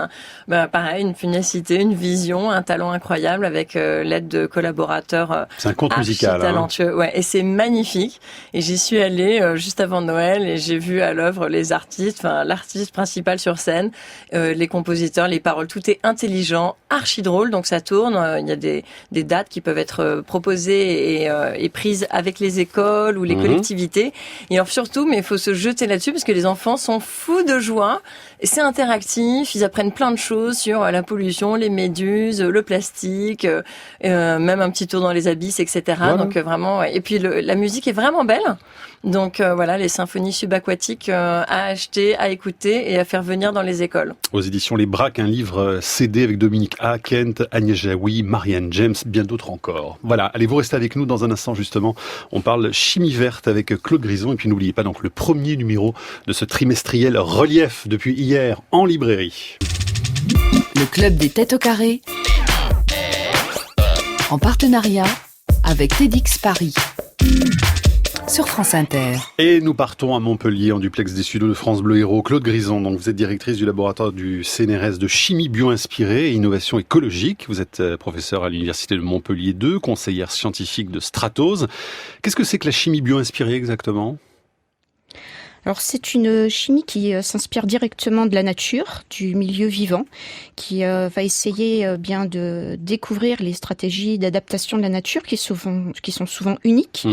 pareil, une pugnacité, une vision, un talent incroyable, avec l'aide de collaborateurs c'est un conte musical, talentueux. Ouais, et c'est magnifique. Et j'y suis allée juste avant Noël et j'ai vu à l'œuvre les artistes, l'artiste principal sur scène, les compositeurs, les paroles. Tout est intelligent, archi drôle, donc ça tourne. Il y a des dates qui peuvent être proposées et prises avec les écoles ou les collectivités. Et alors surtout, mais il faut se jeter là-dessus parce que les enfants sont fous de joie. Et c'est interactif, ils apprennent plein de choses sur la pollution, les méduses, le plastique, même un petit tour dans les abysses, etc. Voilà. Donc vraiment, et puis la musique est vraiment belle. Donc voilà, les symphonies subaquatiques à acheter, à écouter et à faire venir dans les écoles. Aux éditions Les Braques, un livre CD avec Dominique A, Kent, Agnès Jaoui, Marianne James, bien d'autres encore. Voilà, allez, vous restez avec nous dans un instant justement. On parle chimie verte avec Claude Grison et puis n'oubliez pas donc le premier numéro de ce trimestriel Relief depuis hier en librairie. Le Club des Têtes au Carré, en partenariat avec TEDx Paris, sur France Inter. Et nous partons à Montpellier, en duplex des studios de France Bleu Héros. Claude Grison, donc vous êtes directrice du laboratoire du CNRS de chimie bio-inspirée et innovation écologique. Vous êtes professeure à l'université de Montpellier 2, conseillère scientifique de Stratos. Qu'est-ce que c'est que la chimie bio-inspirée exactement ? Alors c'est une chimie qui s'inspire directement de la nature, du milieu vivant, qui va essayer bien de découvrir les stratégies d'adaptation de la nature qui sont souvent uniques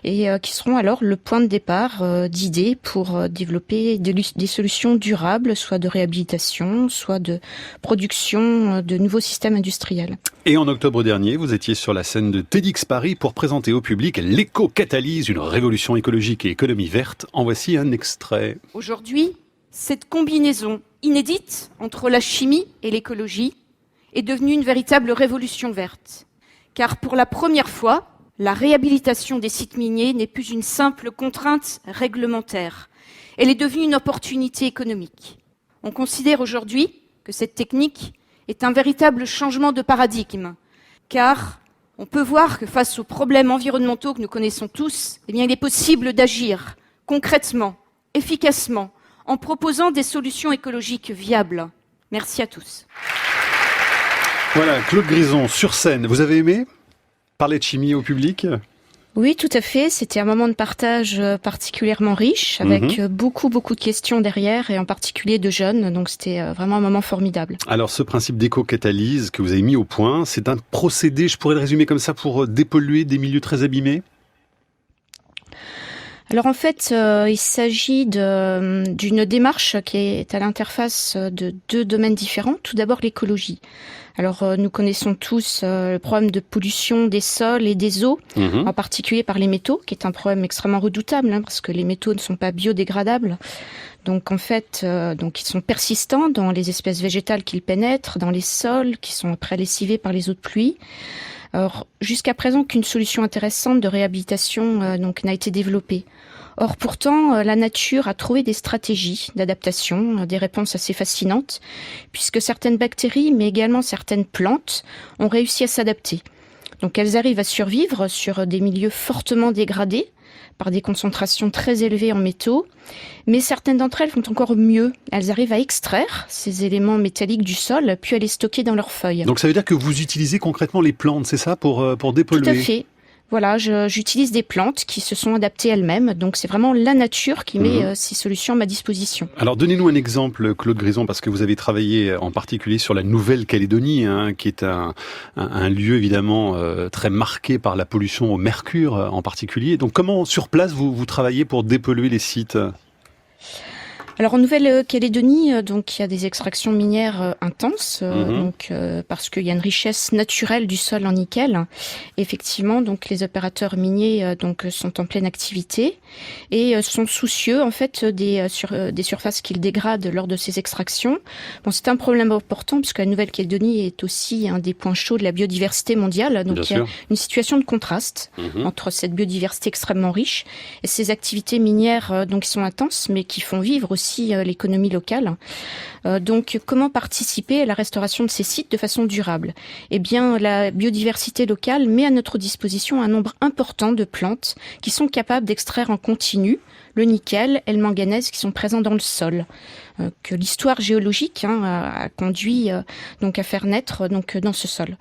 et qui seront alors le point de départ d'idées pour développer des solutions durables, soit de réhabilitation, soit de production de nouveaux systèmes industriels. Et en octobre dernier, vous étiez sur la scène de TEDx Paris pour présenter au public l'éco-catalyse, une révolution écologique et économie verte. En voici un extrait. Aujourd'hui, cette combinaison inédite entre la chimie et l'écologie est devenue une véritable révolution verte. Car pour la première fois, la réhabilitation des sites miniers n'est plus une simple contrainte réglementaire. Elle est devenue une opportunité économique. On considère aujourd'hui que cette technique est un véritable changement de paradigme, car on peut voir que face aux problèmes environnementaux que nous connaissons tous, il est possible d'agir concrètement, efficacement, en proposant des solutions écologiques viables. Merci à tous. Voilà, Claude Grison sur scène. Vous avez aimé parler de chimie au public ? Oui, tout à fait. C'était un moment de partage particulièrement riche, avec beaucoup de questions derrière, et en particulier de jeunes. Donc c'était vraiment un moment formidable. Alors ce principe d'éco-catalyse que vous avez mis au point, c'est un procédé, je pourrais le résumer comme ça, pour dépolluer des milieux très abîmés ? Alors en fait, il s'agit d'une démarche qui est à l'interface de deux domaines différents. Tout d'abord l'écologie. Alors nous connaissons tous le problème de pollution des sols et des eaux, en particulier par les métaux, qui est un problème extrêmement redoutable, parce que les métaux ne sont pas biodégradables. Donc en fait, ils sont persistants dans les espèces végétales qu'ils pénètrent, dans les sols qui sont après lessivés par les eaux de pluie. Alors, jusqu'à présent, qu'une solution intéressante de réhabilitation n'a été développée. Or, pourtant, la nature a trouvé des stratégies d'adaptation, des réponses assez fascinantes, puisque certaines bactéries, mais également certaines plantes, ont réussi à s'adapter. Donc, elles arrivent à survivre sur des milieux fortement dégradés, par des concentrations très élevées en métaux, mais certaines d'entre elles font encore mieux. Elles arrivent à extraire ces éléments métalliques du sol, puis à les stocker dans leurs feuilles. Donc ça veut dire que vous utilisez concrètement les plantes, c'est ça, pour dépolluer ? Tout à fait. Voilà, j'utilise des plantes qui se sont adaptées elles-mêmes, donc c'est vraiment la nature qui met ces solutions à ma disposition. Alors donnez-nous un exemple, Claude Grison, parce que vous avez travaillé en particulier sur la Nouvelle-Calédonie, qui est un lieu évidemment très marqué par la pollution au mercure en particulier. Donc comment sur place vous travaillez pour dépolluer les sites ? Alors en Nouvelle-Calédonie, donc il y a des extractions minières intenses, parce qu'il y a une richesse naturelle du sol en nickel. Effectivement, donc les opérateurs miniers sont en pleine activité et sont soucieux en fait des surfaces qu'ils dégradent lors de ces extractions. Bon, c'est un problème important puisque la Nouvelle-Calédonie est aussi un des points chauds de la biodiversité mondiale. Donc il y a une situation de contraste entre cette biodiversité extrêmement riche et ces activités minières qui sont intenses mais qui font vivre aussi l'économie locale. Donc, comment participer à la restauration de ces sites de façon durable ? Eh bien, la biodiversité locale met à notre disposition un nombre important de plantes qui sont capables d'extraire en continu le nickel et le manganèse qui sont présents dans le sol, que l'histoire géologique a conduit à faire naître dans ce sol.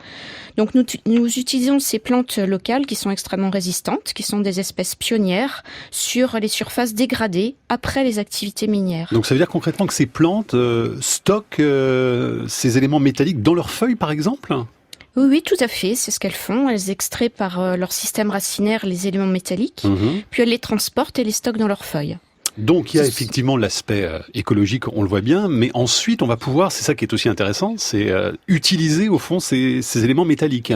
Donc nous utilisons ces plantes locales qui sont extrêmement résistantes, qui sont des espèces pionnières sur les surfaces dégradées après les activités minières. Donc ça veut dire concrètement que ces plantes stockent ces éléments métalliques dans leurs feuilles par exemple ? Oui, tout à fait, c'est ce qu'elles font. Elles extraient par leur système racinaire les éléments métalliques, puis elles les transportent et les stockent dans leurs feuilles. Donc il y a effectivement l'aspect écologique, on le voit bien, mais ensuite on va pouvoir, c'est ça qui est aussi intéressant, c'est utiliser au fond ces éléments métalliques.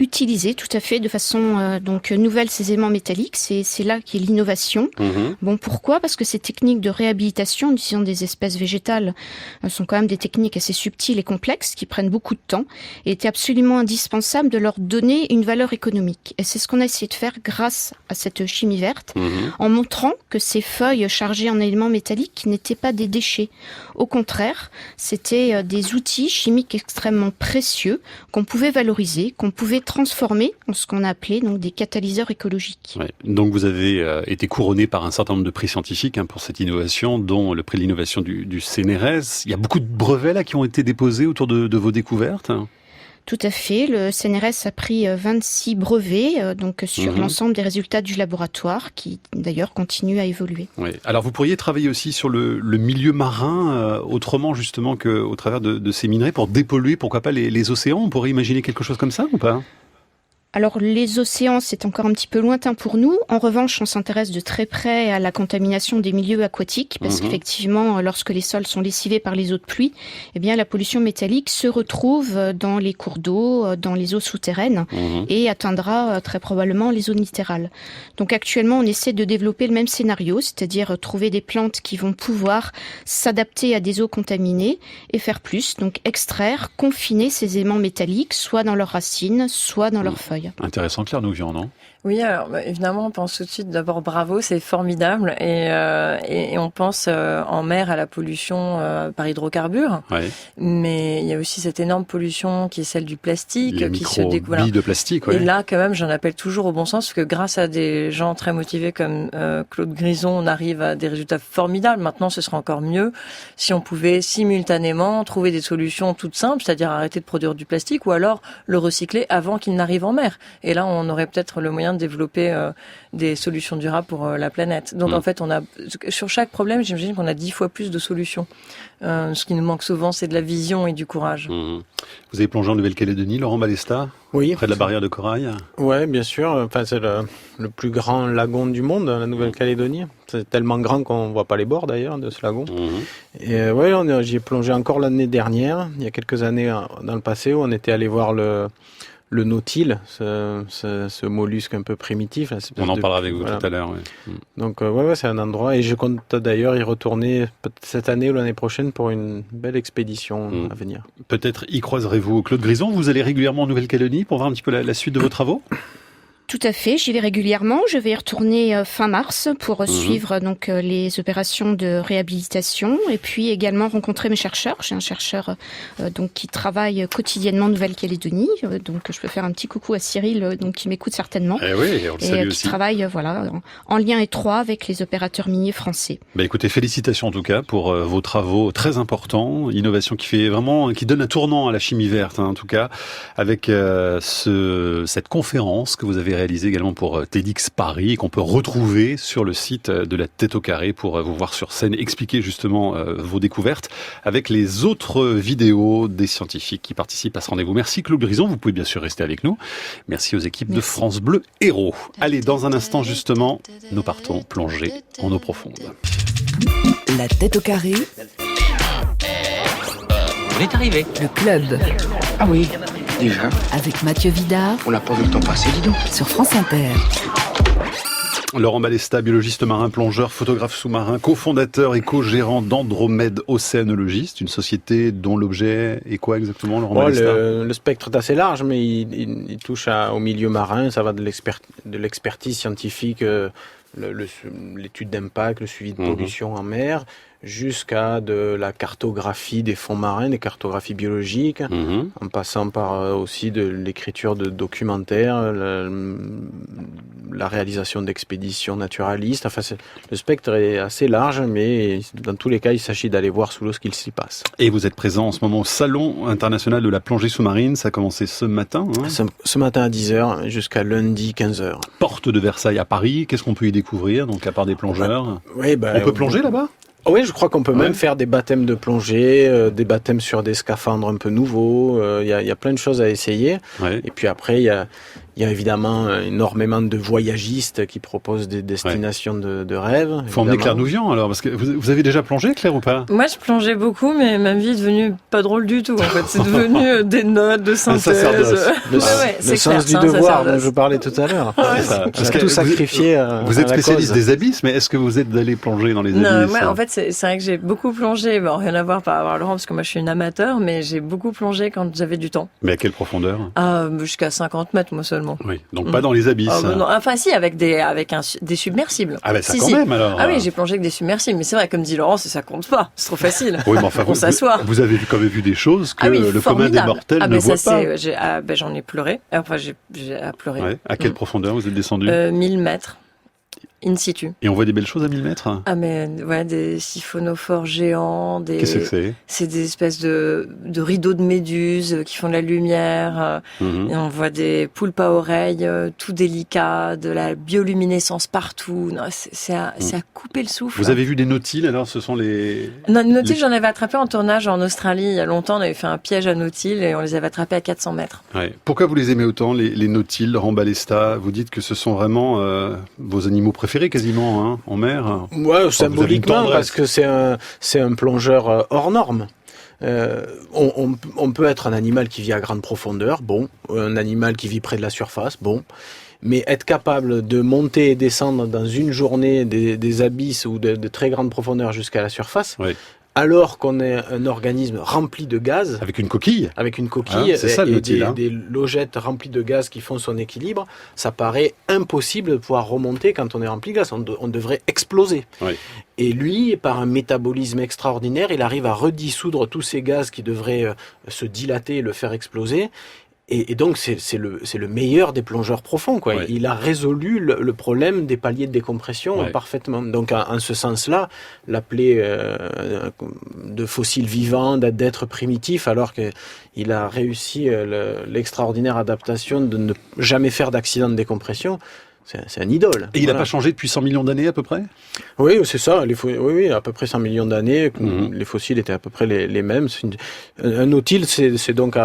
Utiliser tout à fait de façon nouvelle ces éléments métalliques, c'est là qu'est l'innovation. Bon, pourquoi ? Parce que ces techniques de réhabilitation, utilisant des espèces végétales, sont quand même des techniques assez subtiles et complexes qui prennent beaucoup de temps et était absolument indispensable de leur donner une valeur économique. Et c'est ce qu'on a essayé de faire grâce à cette chimie verte, en montrant que ces feuilles chargées en éléments métalliques n'étaient pas des déchets. Au contraire, c'était des outils chimiques extrêmement précieux qu'on pouvait valoriser, qu'on pouvait transformer en ce qu'on a appelé des catalyseurs écologiques. Ouais. Donc vous avez été couronné par un certain nombre de prix scientifiques pour cette innovation, dont le prix de l'innovation du CNRS. Il y a beaucoup de brevets là qui ont été déposés autour de vos découvertes. Tout à fait. Le CNRS a pris 26 brevets sur l'ensemble des résultats du laboratoire qui d'ailleurs continuent à évoluer. Oui. Alors vous pourriez travailler aussi sur le milieu marin autrement justement qu'au travers de ces minerais pour dépolluer pourquoi pas les océans. On pourrait imaginer quelque chose comme ça ou pas ? Alors les océans, c'est encore un petit peu lointain pour nous. En revanche, on s'intéresse de très près à la contamination des milieux aquatiques parce qu'effectivement, lorsque les sols sont lessivés par les eaux de pluie, eh bien la pollution métallique se retrouve dans les cours d'eau, dans les eaux souterraines et atteindra très probablement les zones littérales. Donc actuellement, on essaie de développer le même scénario, c'est-à-dire trouver des plantes qui vont pouvoir s'adapter à des eaux contaminées et faire plus, donc extraire, confiner ces éléments métalliques, soit dans leurs racines, soit dans leurs feuilles. Intéressant, Claire Nouvion, non ? Oui, alors évidemment, on pense tout de suite d'abord bravo, c'est formidable, et on pense en mer à la pollution par hydrocarbures, mais il y a aussi cette énorme pollution qui est celle du plastique, les qui se découvre. De plastique, Et là, quand même, j'en appelle toujours au bon sens, parce que grâce à des gens très motivés comme Claude Grison, on arrive à des résultats formidables. Maintenant, ce serait encore mieux si on pouvait simultanément trouver des solutions toutes simples, c'est-à-dire arrêter de produire du plastique, ou alors le recycler avant qu'il n'arrive en mer. Et là, on aurait peut-être le moyen de développer des solutions durables pour la planète. Donc en fait, on a sur chaque problème, j'imagine qu'on a 10 fois plus de solutions. Ce qui nous manque souvent, c'est de la vision et du courage. Vous avez plongé en Nouvelle-Calédonie, Laurent Balesta ? Oui. Près de la barrière de corail ? Oui, bien sûr. Enfin, c'est le plus grand lagon du monde, la Nouvelle-Calédonie. C'est tellement grand qu'on voit pas les bords d'ailleurs de ce lagon. Et j'y ai plongé encore l'année dernière, il y a quelques années dans le passé, où on était allé voir le nautile, ce mollusque un peu primitif. On en parlera avec vous tout à l'heure. Oui. Donc c'est un endroit, et je compte d'ailleurs y retourner cette année ou l'année prochaine pour une belle expédition à venir. Peut-être y croiserez-vous Claude Grison. Vous allez régulièrement en Nouvelle-Calédonie pour voir un petit peu la suite de vos travaux ? Tout à fait, j'y vais régulièrement. Je vais y retourner fin mars pour suivre les opérations de réhabilitation et puis également rencontrer mes chercheurs. J'ai un chercheur qui travaille quotidiennement en Nouvelle-Calédonie, donc je peux faire un petit coucou à Cyril qui m'écoute certainement. Et on le salue qui travaille en lien étroit avec les opérateurs miniers français. Écoutez, félicitations en tout cas pour vos travaux très importants, innovation qui donne un tournant à la chimie verte en tout cas, avec cette conférence que vous avez réalisé également pour TEDx Paris, qu'on peut retrouver sur le site de la Tête au Carré pour vous voir sur scène, expliquer justement vos découvertes avec les autres vidéos des scientifiques qui participent à ce rendez-vous. Merci Claude Grison, vous pouvez bien sûr rester avec nous. Merci aux équipes de France Bleu Héros. Allez, dans un instant justement, nous partons plonger en eau profonde. La tête au carré. On est arrivé. Le club. Ah oui, déjà. Avec Mathieu Vidard. On n'a pas vu le temps passer, dis donc. Sur France Inter. Laurent Balesta, biologiste marin, plongeur, photographe sous-marin, cofondateur et co-gérant d'Andromède Océanologiste, une société dont l'objet est quoi exactement, Laurent Balesta ? Le spectre est assez large, mais il touche au milieu marin. Ça va de l'expertise scientifique, l'étude d'impact, le suivi de pollution en mer, jusqu'à de la cartographie des fonds marins, des cartographies biologiques, en passant par aussi de l'écriture de documentaires, la réalisation d'expéditions naturalistes. Enfin, le spectre est assez large, mais dans tous les cas, il s'agit d'aller voir sous l'eau ce qu'il s'y passe. Et vous êtes présent en ce moment au Salon international de la plongée sous-marine. Ça a commencé ce matin. Ce matin à 10h jusqu'à lundi 15h. Porte de Versailles à Paris. Qu'est-ce qu'on peut y découvrir, donc à part des plongeurs ? On peut plonger là-bas ? Oui, je crois qu'on peut même faire des baptêmes de plongée, des baptêmes sur des scaphandres un peu nouveaux. Il y a plein de choses à essayer. Ouais. Et puis après, il y a évidemment énormément de voyagistes qui proposent des destinations de rêve. Il faut emmener Claire Nouvian alors, parce que vous avez déjà plongé, Claire, ou pas ? Moi, je plongeais beaucoup, mais ma vie est devenue pas drôle du tout. En fait, c'est devenu des notes de synthèse. Le sens du devoir dont je parlais tout à l'heure. Parce que tout sacrifié. Vous êtes spécialiste des abysses, mais est-ce que vous êtes allé plonger dans les abysses ? Non, en fait, c'est vrai que j'ai beaucoup plongé. Bon, rien à voir par rapport à Laurent, parce que moi, je suis une amateur, mais j'ai beaucoup plongé quand j'avais du temps. Mais à quelle profondeur ? Jusqu'à 50 mètres, moi seulement. Oui, donc pas dans les abysses. Non. Enfin, si, avec des submersibles. Ah, ben ça quand même alors. Ah oui, j'ai plongé avec des submersibles, mais c'est vrai, comme dit Laurent, ça compte pas. C'est trop facile. Oui, mais enfin, on s'assoit. Vous avez quand même vu des choses que le commun des mortels ne voit pas. J'en ai pleuré. Enfin, j'ai pleuré. Ouais. À quelle profondeur vous êtes descendu ? 1000 mètres. In situ. Et on voit des belles choses à 1000 mètres ? Ah mais ouais, des siphonophores géants, Qu'est-ce que c'est ? C'est des espèces de rideaux de méduses qui font de la lumière. Et on voit des poulpes à oreilles, tout délicats, de la bioluminescence partout. Non, c'est à couper le souffle. Vous avez vu des nautiles alors ? Ce sont les... Non, les nautiles, j'en avais attrapé en tournage en Australie il y a longtemps. On avait fait un piège à nautiles et on les avait attrapés à 400 mètres. Ouais. Pourquoi vous les aimez autant, les nautiles, Laurent Balesta ? Vous dites que ce sont vraiment vos animaux préférés quasiment en mer. Ouais, symboliquement parce que c'est un plongeur hors norme. On peut être un animal qui vit à grande profondeur, bon, un animal qui vit près de la surface, bon, mais être capable de monter et descendre dans une journée des abysses ou de très grande profondeur jusqu'à la surface. Oui. Alors qu'on est un organisme rempli de gaz. Avec une coquille. C'est ça, des logettes remplies de gaz qui font son équilibre. Ça paraît impossible de pouvoir remonter quand on est rempli de gaz. On devrait exploser. Oui. Et lui, par un métabolisme extraordinaire, il arrive à redissoudre tous ces gaz qui devraient se dilater et le faire exploser. Et donc c'est le meilleur des plongeurs profonds, quoi. Ouais. Il a résolu le problème des paliers de décompression parfaitement. Donc en ce sens-là, l'appeler de fossile vivant, d'être primitif, alors qu'il a réussi l'extraordinaire adaptation de ne jamais faire d'accident de décompression. C'est un idole. Et il n'a pas changé depuis 100 millions d'années à peu près ? Oui, c'est ça. Oui, à peu près 100 millions d'années. Les fossiles étaient à peu près les mêmes. Un nautile, c'est donc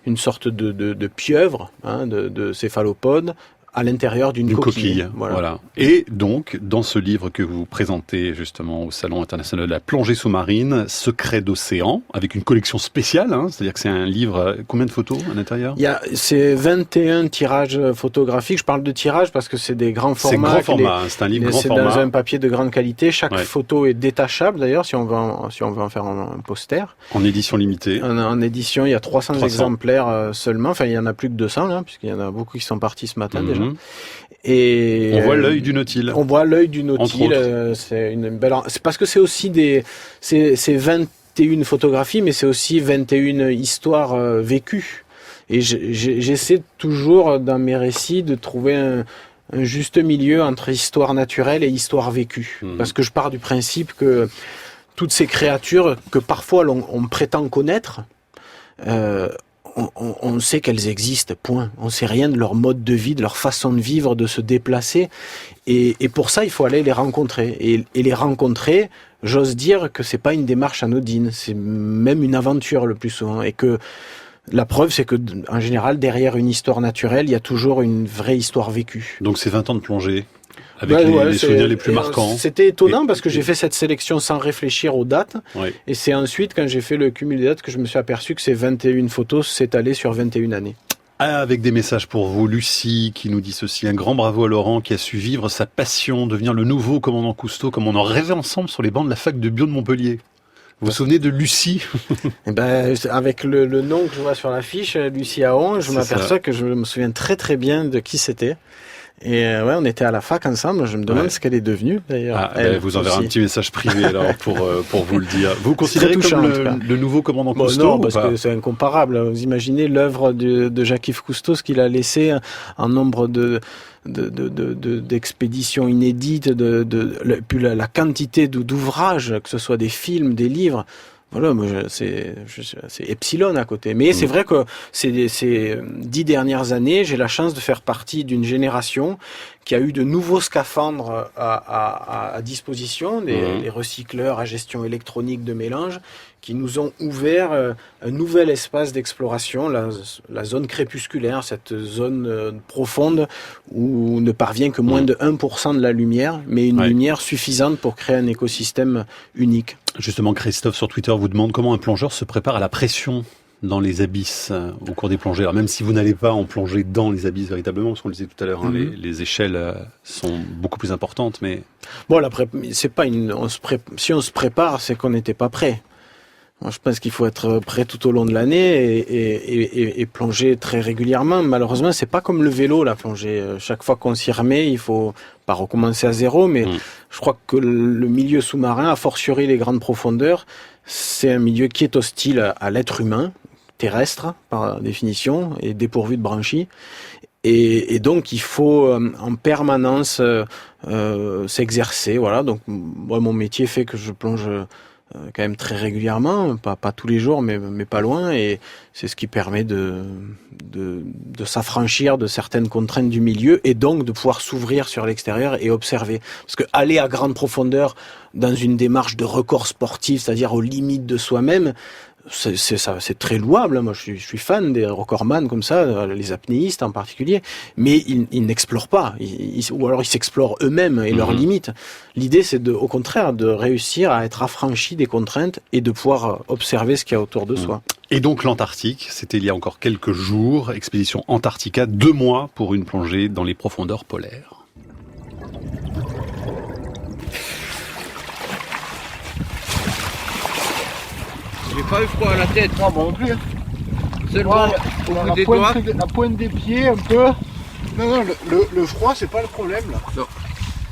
une sorte de pieuvre, de céphalopode, à l'intérieur d'une coquille. Voilà. Et donc, dans ce livre que vous présentez justement au Salon international de la plongée sous-marine, Secrets d'océan, avec une collection spéciale, c'est-à-dire que c'est un livre, combien de photos à l'intérieur ? C'est 21 tirages photographiques. Je parle de tirages parce que c'est des grands formats. C'est grand format, c'est un livre grand format. C'est dans un papier de grande qualité. Chaque photo est détachable d'ailleurs, si on veut en faire un poster. En édition limitée. En édition, il y a 300 exemplaires seulement. Enfin, il y en a plus que 200 là, puisqu'il y en a beaucoup qui sont partis ce matin déjà. Et on voit l'œil du nautile. On voit l'œil du nautile. C'est une belle. C'est parce que c'est aussi c'est 21 photographies, mais c'est aussi 21 histoires vécues. Et j'essaie toujours dans mes récits de trouver un juste milieu entre histoire naturelle et histoire vécue, parce que je pars du principe que toutes ces créatures que parfois on prétend connaître. On sait qu'elles existent, point. On sait rien de leur mode de vie, de leur façon de vivre, de se déplacer. Et pour ça, il faut aller les rencontrer. Et les rencontrer, j'ose dire que c'est pas une démarche anodine. C'est même une aventure le plus souvent. Et que la preuve, c'est que, en général, derrière une histoire naturelle, il y a toujours une vraie histoire vécue. Donc c'est 20 ans de plongée. Avec les souvenirs les plus marquants. C'était étonnant parce que j'ai fait cette sélection sans réfléchir aux dates. Oui. Et c'est ensuite, quand j'ai fait le cumul des dates, que je me suis aperçu que ces 21 photos s'étalaient sur 21 années. Avec des messages pour vous, Lucie qui nous dit ceci: un grand bravo à Laurent qui a su vivre sa passion, devenir le nouveau commandant Cousteau, comme on en rêvait ensemble sur les bancs de la fac de bio de Montpellier. Vous vous souvenez de Lucie? Avec le nom que je vois sur l'affiche, Lucie Aon, je m'aperçois que je me souviens très très bien de qui c'était. Et on était à la fac ensemble. Je me demande ce qu'elle est devenue d'ailleurs. Vous enverrez un petit message privé alors pour vous le dire. Vous considérez comme le nouveau commandant Cousteau? Non, parce que c'est incomparable. Vous imaginez l'œuvre de Jacques-Yves Cousteau, ce qu'il a laissé, un nombre d'expéditions inédites, puis la quantité d'ouvrages, que ce soit des films, des livres. Voilà, moi c'est epsilon à côté. Mais c'est vrai que ces 10 dernières années, j'ai la chance de faire partie d'une génération qui a eu de nouveaux scaphandres à disposition, des recycleurs à gestion électronique de mélange, qui nous ont ouvert un nouvel espace d'exploration, la zone crépusculaire, cette zone profonde où ne parvient que moins de 1% de la lumière, mais une lumière suffisante pour créer un écosystème unique. Justement, Christophe sur Twitter vous demande comment un plongeur se prépare à la pression dans les abysses au cours des plongées. Alors, même si vous n'allez pas en plonger dans les abysses véritablement, parce qu'on le disait tout à l'heure, les échelles sont beaucoup plus importantes, mais... Bon, c'est pas si on se prépare, c'est qu'on n'était pas prêt. Moi, je pense qu'il faut être prêt tout au long de l'année et plonger très régulièrement. Malheureusement, c'est pas comme le vélo, la plongée. Chaque fois qu'on s'y remet, il faut pas recommencer à zéro, mais je crois que le milieu sous-marin, a fortiori les grandes profondeurs, c'est un milieu qui est hostile à l'être humain, terrestre, par définition, et dépourvu de branchies. Et donc, il faut en permanence s'exercer. Voilà. Donc, moi, mon métier fait que je plonge quand même très régulièrement, pas tous les jours, mais pas loin, et c'est ce qui permet de s'affranchir de certaines contraintes du milieu, et donc de pouvoir s'ouvrir sur l'extérieur et observer. Parce que aller à grande profondeur dans une démarche de record sportif, c'est-à-dire aux limites de soi-même, c'est très louable. Moi, je suis fan des recordman comme ça, les apnéistes en particulier, mais ils n'explorent pas, ou alors ils s'explorent eux-mêmes et leurs limites. L'idée, c'est au contraire de réussir à être affranchi des contraintes et de pouvoir observer ce qu'il y a autour de soi. Et donc l'Antarctique, c'était il y a encore quelques jours, expédition Antarctica, 2 mois pour une plongée dans les profondeurs polaires. J'ai pas eu froid à la tête. Non, bon non plus. Seulement au bout des doigts. La pointe des pieds un peu. Non, le froid, c'est pas le problème là. Non.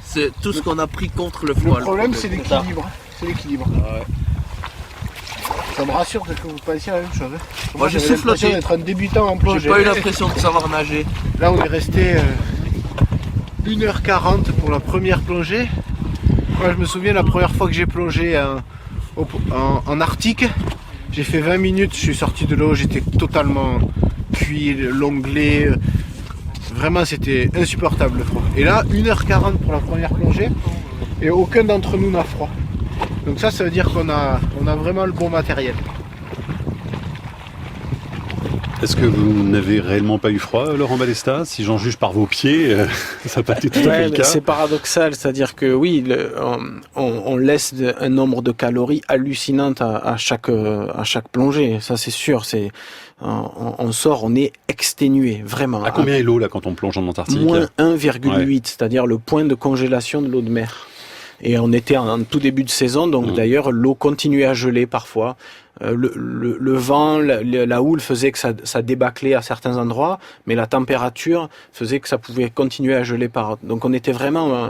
C'est tout ce qu'on a pris contre le froid. Le problème, c'est l'équilibre. C'est l'équilibre. Ah ouais. Ça me rassure que vous pensiez la même chose. Moi, j'ai souffloté. D'être un débutant en plongée. J'ai pas eu l'impression de savoir nager. Là, on est resté 1h40 pour la première plongée. Moi, je me souviens la première fois que j'ai plongé en Arctique, j'ai fait 20 minutes, je suis sorti de l'eau, j'étais totalement cuit, l'onglet, vraiment c'était insupportable le froid. Et là, 1h40 pour la première plongée, et aucun d'entre nous n'a froid. Donc ça veut dire qu'on a vraiment le bon matériel. Est-ce que vous n'avez réellement pas eu froid, Laurent Balesta? Si j'en juge par vos pieds, ça n'a pas été tout à fait le cas. C'est paradoxal, c'est-à-dire que oui, on laisse un nombre de calories hallucinantes à chaque plongée, ça c'est sûr. On sort, on est exténué, vraiment. À combien est l'eau là quand on plonge en Antarctique? Moins 1,8, c'est-à-dire le point de congélation de l'eau de mer. Et on était en tout début de saison, donc d'ailleurs l'eau continuait à geler parfois. Le vent, la houle faisait que ça débâclait à certains endroits, mais la température faisait que ça pouvait continuer à geler donc on était vraiment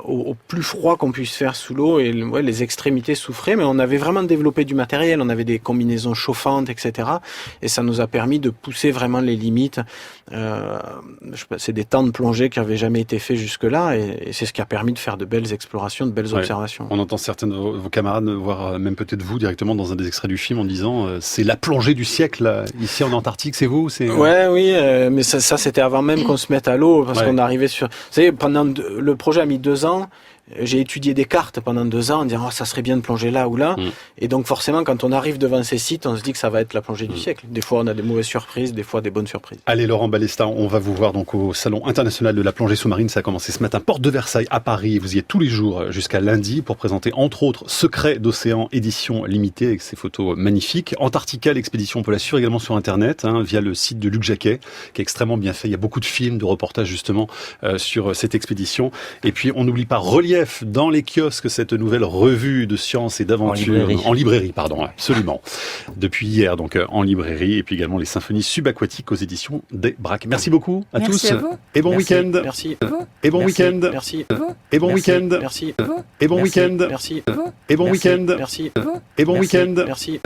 au plus froid qu'on puisse faire sous l'eau, et les extrémités souffraient, mais on avait vraiment développé du matériel, on avait des combinaisons chauffantes, etc. Et ça nous a permis de pousser vraiment les limites. C'est des temps de plongée qui n'avaient jamais été faits jusque-là, et c'est ce qui a permis de faire de belles explorations, de belles observations. On entend certains de vos camarades, voire même peut-être vous directement dans un des extraits du film, en disant c'est la plongée du siècle là, ici en Antarctique, c'est vous? Oui, mais ça c'était avant même qu'on se mette à l'eau, parce qu'on arrivait sur... Vous savez, pendant le projet a mis 2 ans, j'ai étudié des cartes pendant 2 ans en disant ça serait bien de plonger là ou là. Et donc forcément, quand on arrive devant ces sites, on se dit que ça va être la plongée du siècle. Des fois, on a des mauvaises surprises, des fois des bonnes surprises. Allez, Laurent Balestin, on va vous voir donc au Salon international de la plongée sous-marine. Ça a commencé ce matin, porte de Versailles à Paris. Vous y êtes tous les jours jusqu'à lundi pour présenter entre autres Secrets d'océan édition limitée avec ses photos magnifiques. Antarctica, l'expédition, on peut la suivre également sur Internet via le site de Luc Jacquet qui est extrêmement bien fait. Il y a beaucoup de films, de reportages justement sur cette expédition. Et puis on n'oublie pas Relief dans les kiosques, cette nouvelle revue de science et d'aventure en librairie, absolument. Depuis hier donc en librairie et puis également les symphonies subaquatiques aux éditions des Braques. Merci beaucoup à tous et bon week-end. Merci. Et bon week-end. Merci. Et bon week-end. Merci. Et bon week-end. Merci. Et bon week-end. Merci. Et bon week-end. Merci.